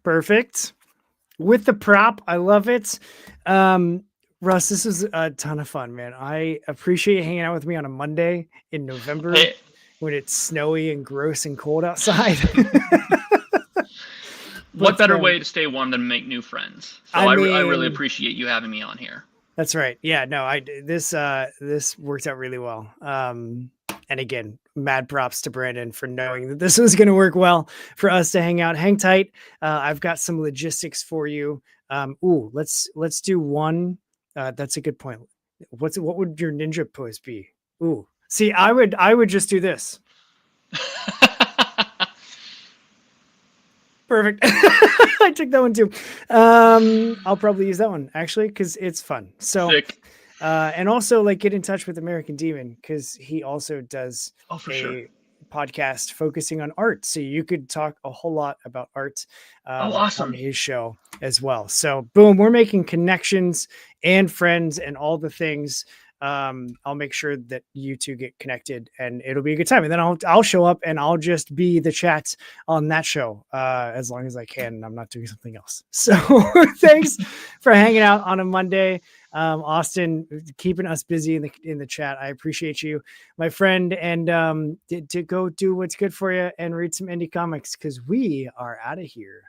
Perfect. With the prop, I love it. Russ, this was a ton of fun, man. I appreciate you hanging out with me on a Monday in November when it's snowy and gross and cold outside. What better way to stay warm than make new friends? So I really appreciate you having me on here. That's right. Yeah, no, this worked out really well. And again, mad props to Brandon for knowing that this was going to work well for us to hang out. Hang tight. I've got some logistics for you. Let's do one. That's a good point. What would your ninja pose be? Ooh, see, I would just do this. Perfect. I took that one too. I'll probably use that one actually, because it's fun. So, and also like get in touch with American Demon, because he also does podcast focusing on art. So you could talk a whole lot about art on his show as well. So boom, we're making connections and friends and all the things. I'll make sure that you two get connected, and it'll be a good time. And then I'll show up and I'll just be the chat on that show as long as I can. And I'm not doing something else. So thanks for hanging out on a Monday. Austin, keeping us busy in the chat. I appreciate you, my friend, and to go do what's good for you and read some indie comics, because we are out of here.